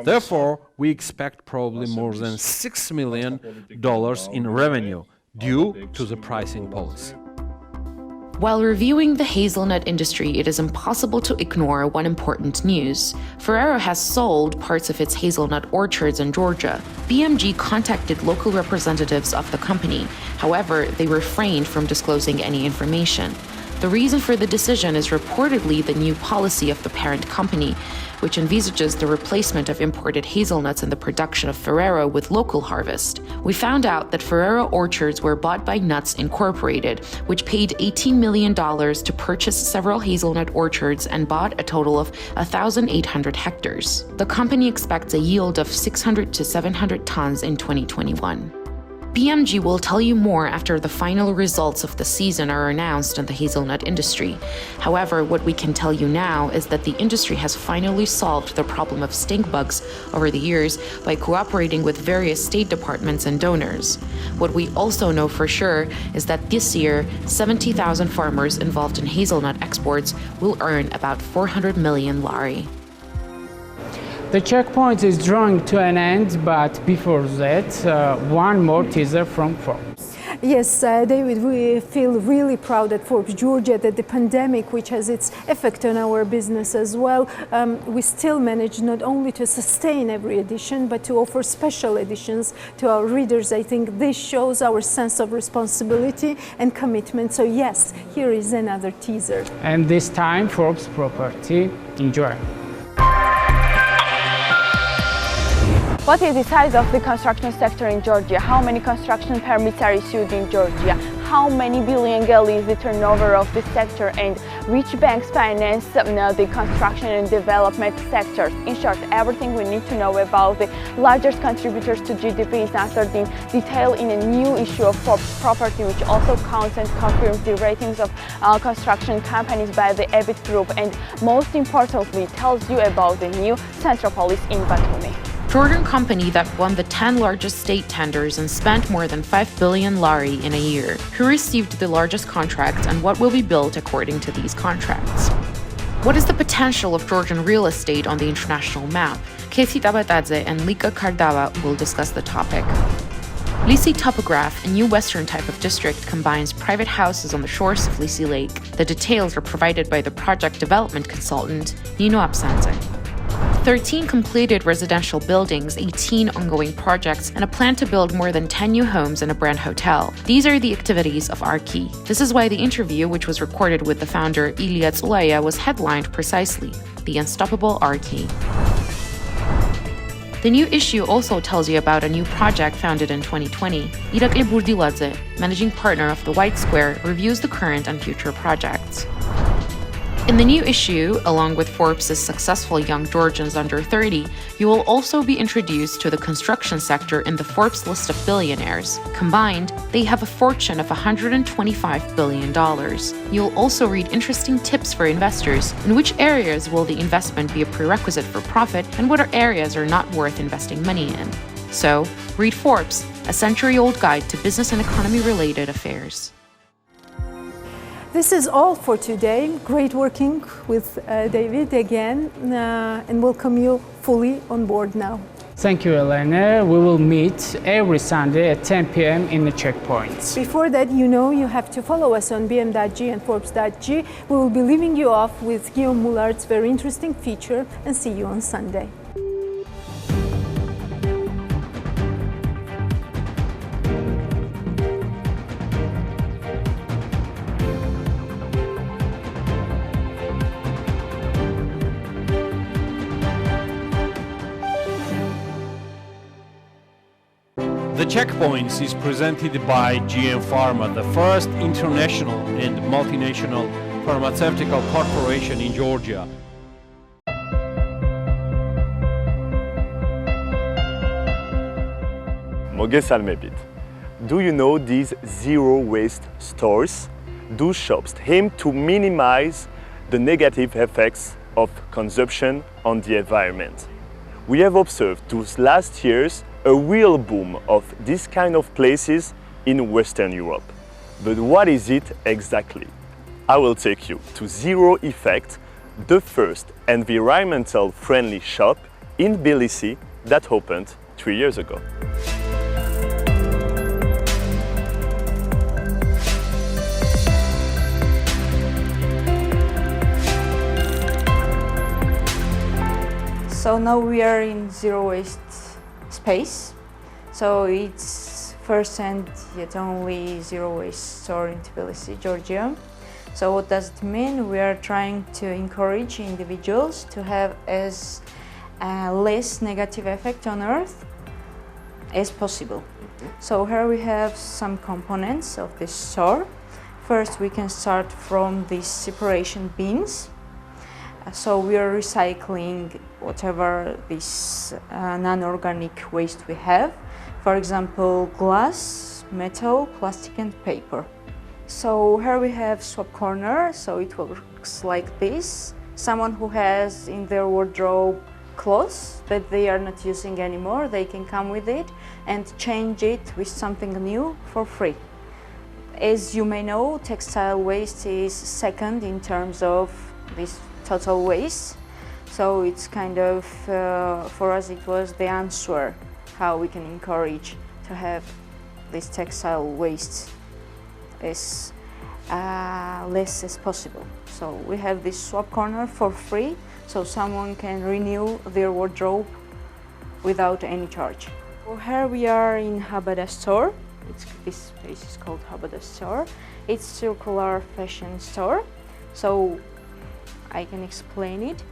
Therefore, we expect probably more than $6 million in revenue due to the pricing policy. While reviewing the hazelnut industry, it is impossible to ignore one important news. Ferrero has sold parts of its hazelnut orchards in Georgia. BMG contacted local representatives of the company. However, they refrained from disclosing any information. The reason for the decision is reportedly the new policy of the parent company, which envisages the replacement of imported hazelnuts in the production of Ferrero with local harvest. We found out that Ferrero orchards were bought by Nuts Incorporated, which paid $18 million to purchase several hazelnut orchards and bought a total of 1,800 hectares. The company expects a yield of 600 to 700 tons in 2021. BMG will tell you more after the final results of the season are announced in the hazelnut industry. However, what we can tell you now is that the industry has finally solved the problem of stink bugs over the years by cooperating with various state departments and donors. What we also know for sure is that this year, 70,000 farmers involved in hazelnut exports will earn about 400 million lari. The checkpoint is drawing to an end, but before that, one more teaser from Forbes. Yes, David, we feel really proud at Forbes Georgia that the pandemic, which has its effect on our business as well, we still manage not only to sustain every edition, but to offer special editions to our readers. I think this shows our sense of responsibility and commitment. So yes, here is another teaser. And this time, Forbes property. Enjoy. What is the size of the construction sector in Georgia? How many construction permits are issued in Georgia? How many billion is the turnover of this sector, and which banks finance the construction and development sectors? In short, everything we need to know about the largest contributors to GDP is answered in detail in a new issue of Forbes Property, which also counts and confirms the ratings of construction companies by the EBIT Group, and most importantly tells you about the new Centropolis in Batumi. Georgian company that won the 10 largest state tenders and spent more than 5 billion lari in a year. Who received the largest contracts and what will be built according to these contracts? What is the potential of Georgian real estate on the international map? Fady Tabatadze and Lika Kardava will discuss the topic. Lisi Topograph, a new western type of district, combines private houses on the shores of Lisi Lake. The details are provided by the project development consultant, Nino Apsanze. 13 completed residential buildings, 18 ongoing projects, and a plan to build more than 10 new homes and a brand hotel. These are the activities of Arki. This is why the interview, which was recorded with the founder Ilya Tsulaya, was headlined precisely, The Unstoppable Arki. The new issue also tells you about a new project founded in 2020. Irakli Burdiladze, managing partner of the White Square, reviews the current and future projects. In the new issue, along with Forbes' successful young Georgians under 30, you will also be introduced to the construction sector in the Forbes list of billionaires. Combined, they have a fortune of $125 billion. You'll also read interesting tips for investors. In which areas will the investment be a prerequisite for profit, and what areas are not worth investing money in? So, read Forbes, a century-old guide to business and economy-related affairs. This is all for today. Great working with David again, and welcome you fully on board now. Thank you, Elena. We will meet every Sunday at 10 p.m. in the checkpoints. Before that, you have to follow us on bm.g and forbes.g. We will be leaving you off with Guillaume Moulard's very interesting feature, and see you on Sunday. The Checkpoints is presented by GM Pharma, the first international and multinational pharmaceutical corporation in Georgia. მოგესალმებით. Do you know these zero waste stores? Those shops aim to minimize the negative effects of consumption on the environment. We have observed those last years a real boom of this kind of places in Western Europe. But what is it exactly? I will take you to Zero Effect, the first environmental friendly shop in Tbilisi that opened 3 years ago. So now we are in zero waste space. So it's first and yet only zero waste store in Tbilisi, Georgia. So what does it mean? We are trying to encourage individuals to have as less negative effect on Earth as possible. So here we have some components of this store. First, we can start from these separation bins. So we are recycling whatever this non-organic waste we have. For example, glass, metal, plastic and paper. So here we have swap corner, so it works like this. Someone who has in their wardrobe clothes that they are not using anymore, they can come with it and change it with something new for free. As you may know, textile waste is second in terms of this total waste. So it's kind of, for us it was the answer how we can encourage to have this textile waste as less as possible. So we have this swap corner for free, so someone can renew their wardrobe without any charge. So here we are in Habada store. This space is called Habada store. It's circular fashion store. So I can explain it.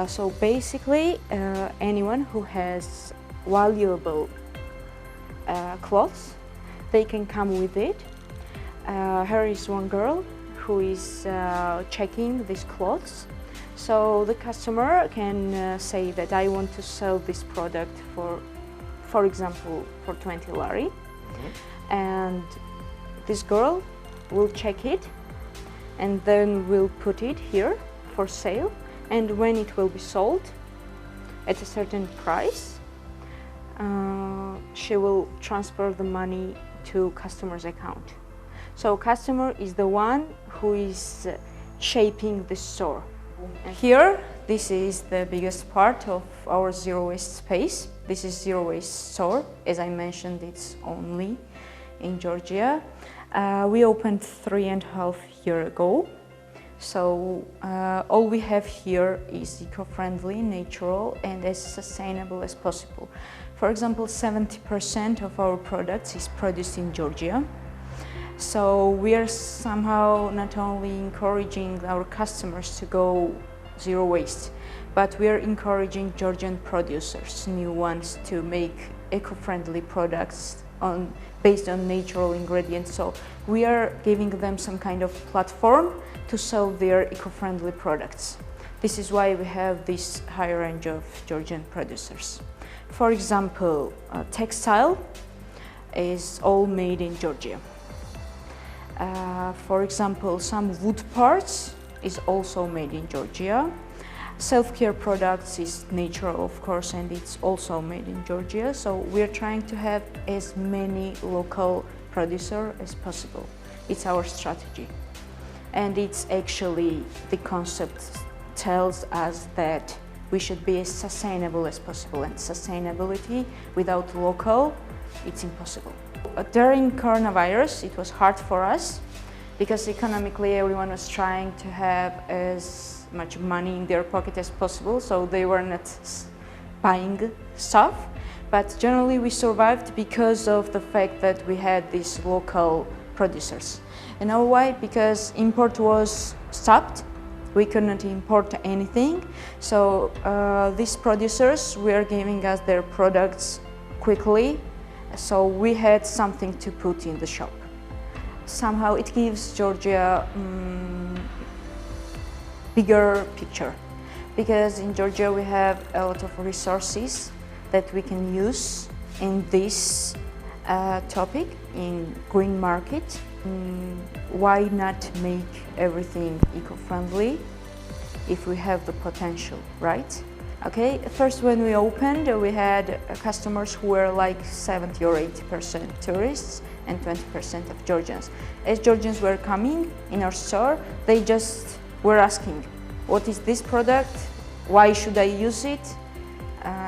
So basically, anyone who has valuable clothes, they can come with it. Here is one girl who is checking these clothes. So the customer can say that I want to sell this product for example, for 20 lari. And this girl will check it and then we'll put it here for sale. And when it will be sold at a certain price, she will transfer the money to customer's account. So customer is the one who is shaping the store. And here, this is the biggest part of our zero waste space. This is zero waste store. As I mentioned, it's only in Georgia. We opened 3.5 years ago. So all we have here is eco-friendly, natural, and as sustainable as possible. For example, 70% of our products is produced in Georgia. So we are somehow not only encouraging our customers to go zero waste, but we are encouraging Georgian producers, new ones, to make eco-friendly products based on natural ingredients. So we are giving them some kind of platform to sell their eco-friendly products. This is why we have this high range of Georgian producers. For example, textile is all made in Georgia. For example, some wood parts is also made in Georgia. Self-care products is natural, of course, and it's also made in Georgia. So we're trying to have as many local producers as possible. It's our strategy. And it's actually, the concept tells us that we should be as sustainable as possible, and sustainability without local, it's impossible. During coronavirus, it was hard for us because economically everyone was trying to have as much money in their pocket as possible, so they were not buying stuff. But generally we survived because of the fact that we had these local producers. And now why? Because import was stopped. We could not import anything. So these producers were giving us their products quickly. So we had something to put in the shop. Somehow it gives Georgia bigger picture, because in Georgia we have a lot of resources that we can use in this topic, in green market. Why not make everything eco-friendly if we have the potential, right? Okay, first when we opened, we had customers who were like 70 or 80% tourists and 20% of Georgians. As Georgians were coming in our store, they just were asking, what is this product? Why should I use it?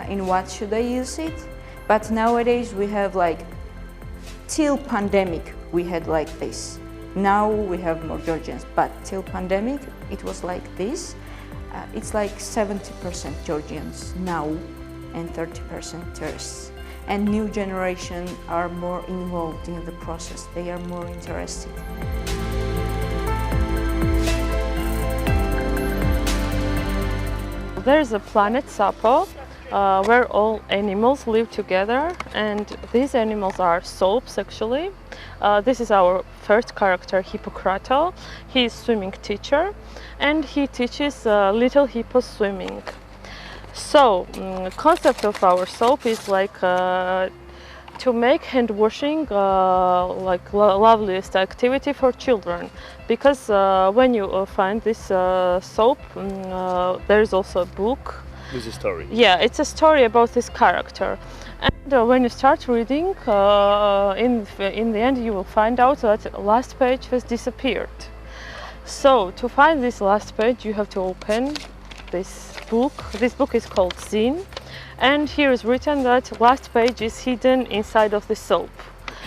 In what should I use it? But nowadays we have like, till pandemic we had like this. Now we have more Georgians, but till pandemic it was like this. It's like 70% Georgians now and 30% tourists. And new generation are more involved in the process. They are more interested. There is a planet Sapo where all animals live together, and these animals are soaps actually. This is our first character, Hippocrato. He is swimming teacher and he teaches little hippos swimming. So, concept of our soap is like to make hand washing like loveliest activity for children, because when you find this soap, there is also a book. With a story. Yeah, it's a story about this character. And when you start reading, in the end you will find out that the last page has disappeared. So to find this last page you have to open this book. This book is called Zine, and here is written that last page is hidden inside of the soap.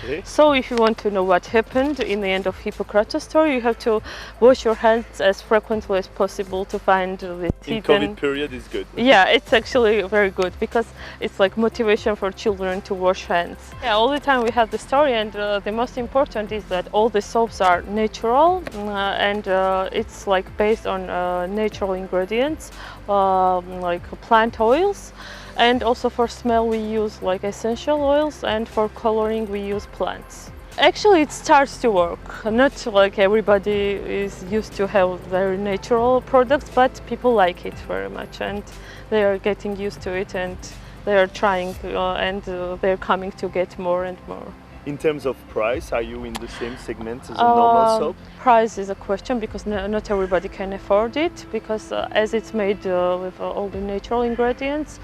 Okay. So if you want to know what happened in the end of Hippocrates story, you have to wash your hands as frequently as possible to find the In teeth. COVID period is good. Yeah, it's actually very good because it's like motivation for children to wash hands. Yeah, all the time we have the story, and the most important is that all the soaps are natural and it's like based on natural ingredients like plant oils. And also for smell we use like essential oils, and for coloring we use plants. Actually it starts to work. Not like everybody is used to have very natural products, but people like it very much and they are getting used to it, and they are trying and they're coming to get more and more. In terms of price, are you in the same segment as a normal soap? Price is a question because not everybody can afford it, because as it's made with all the natural ingredients,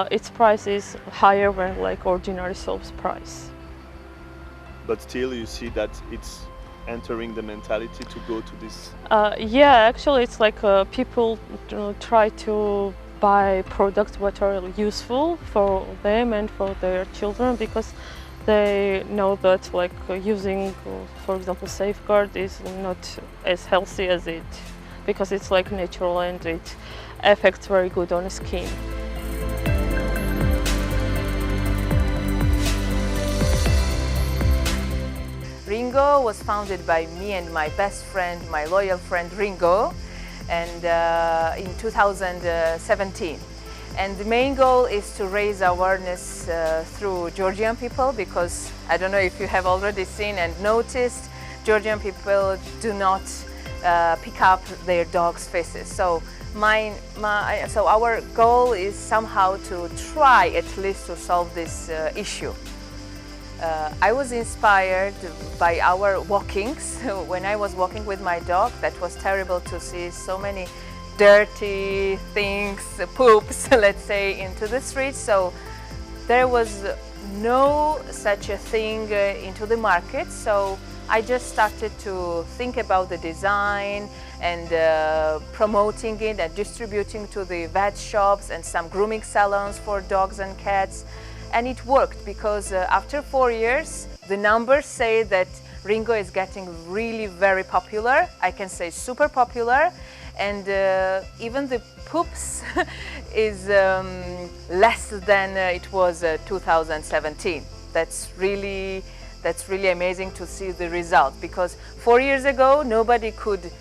its price is higher than like ordinary soap's price. But still you see that it's entering the mentality to go to this? Yeah, actually it's like people try to buy products that are useful for them and for their children, because they know that like using, for example, Safeguard is not as healthy as it, because it's like natural and it affects very good on the skin. Ringo was founded by me and my best friend, my loyal friend Ringo, and in 2017. And the main goal is to raise awareness through Georgian people, because I don't know if you have already seen and noticed, Georgian people do not pick up their dogs' faces. So our goal is somehow to try at least to solve this issue. I was inspired by our walkings. When I was walking with my dog, that was terrible to see so many dirty things, poops, let's say, into the streets. So there was no such a thing into the market. So I just started to think about the design and promoting it and distributing to the vet shops and some grooming salons for dogs and cats. And it worked, because after 4 years, the numbers say that Ringo is getting really very popular. I can say super popular. And even the poops is less than it was 2017. That's really amazing to see the result, because 4 years ago nobody could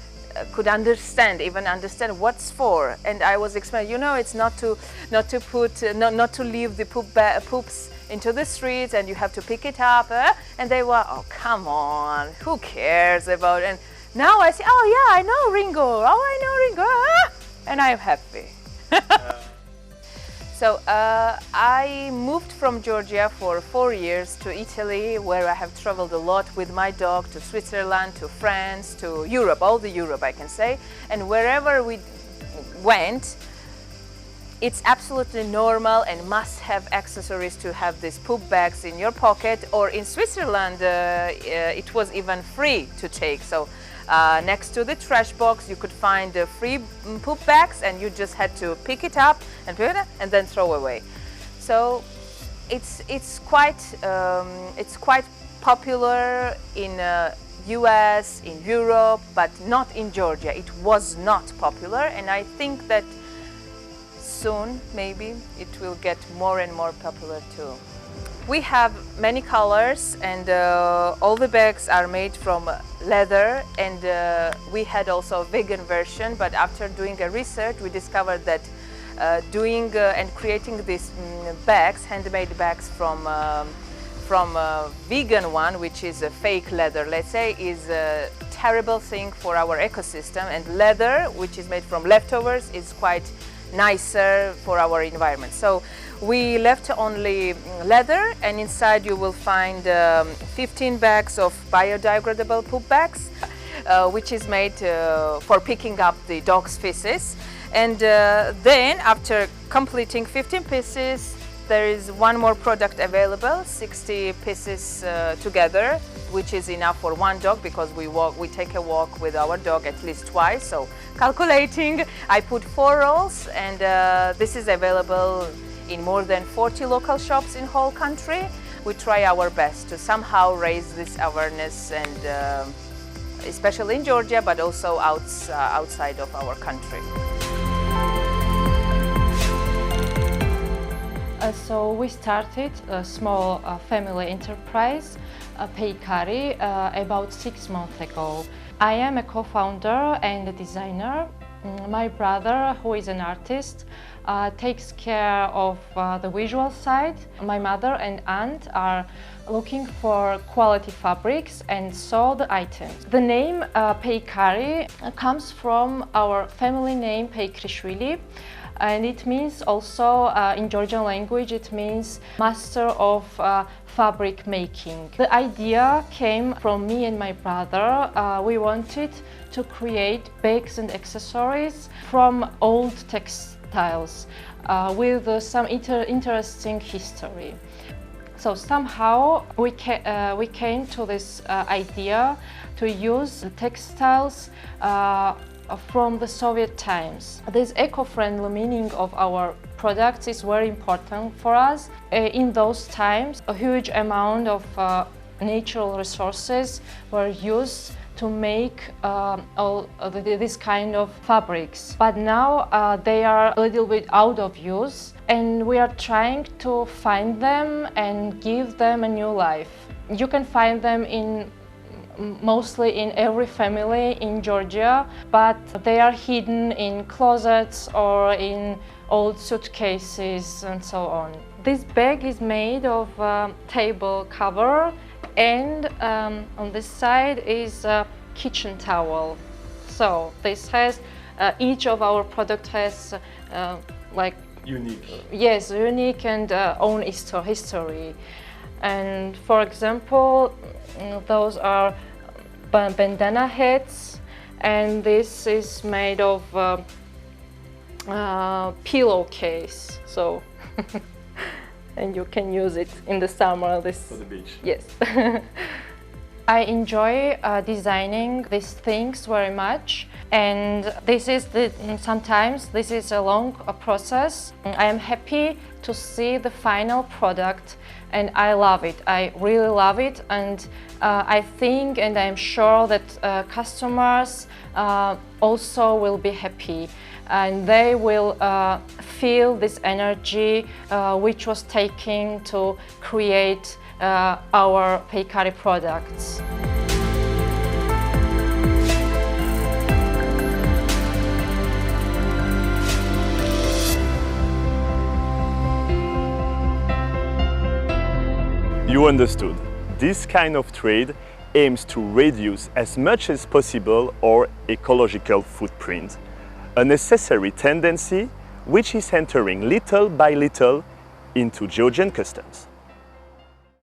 even understand what's for. And I was explaining, you know, it's not to leave the poops into the streets, and you have to pick it up. And they were, oh come on, who cares about it? And now I say, oh yeah, I know Ringo. Oh, I know Ringo. And I'm happy. So I moved from Georgia for 4 years to Italy, where I have traveled a lot with my dog, to Switzerland, to France, to Europe, all the Europe I can say. And wherever we went, it's absolutely normal and must have accessories to have these poop bags in your pocket. Or in Switzerland, it was even free to take. So next to the trash box, you could find free poop bags, and you just had to pick it up and then throw away. So it's quite popular in US, in Europe, but not in Georgia. It was not popular, and I think that soon maybe it will get more and more popular too. We have many colors, and all the bags are made from leather, and we had also a vegan version, but after doing a research we discovered that doing and creating these bags, handmade bags from vegan one, which is a fake leather, let's say, is a terrible thing for our ecosystem, and leather, which is made from leftovers, is quite nicer for our environment. So we left only leather, and inside you will find 15 bags of biodegradable poop bags, which is made for picking up the dog's feces. And then after completing 15 pieces, there is one more product available, 60 pieces together, which is enough for one dog, because we take a walk with our dog at least twice. So calculating, I put 4 rolls, and this is available in more than 40 local shops in whole country. we try our best to somehow raise this awareness, and especially in Georgia, but also outside of our country. So we started a small family enterprise, Peykari, about 6 months ago. I am a co-founder and a designer. My brother, who is an artist, takes care of the visual side. My mother and aunt are looking for quality fabrics and sew the items. The name Peykari comes from our family name Butskhrikidze, and it means also, in Georgian language, it means master of fabric making. The idea came from me and my brother. We wanted to create bags and accessories from old textiles with some interesting history. So somehow we came to this idea to use the textiles from the Soviet times. This eco-friendly meaning of our products is very important for us. In those times, a huge amount of natural resources were used to make this kind of fabrics. But now they are a little bit out of use, and we are trying to find them and give them a new life. You can find them mostly in every family in Georgia, but they are hidden in closets or in old suitcases and so on. This bag is made of table cover, and on this side is a kitchen towel. So this has, each of our product has like unique. Yes, unique and own history. And for example, those are bandana heads, and this is made of pillowcase. So, and you can use it in the summer. For the beach. Yes. I enjoy designing these things very much, and sometimes this is a long process. I am happy to see the final product, and I love it. I really love it, and I think and I'm sure that customers also will be happy, and they will feel this energy which was taken to create our Peykari products. You understood. This kind of trade aims to reduce as much as possible our ecological footprint, a necessary tendency which is entering little by little into Georgian customs.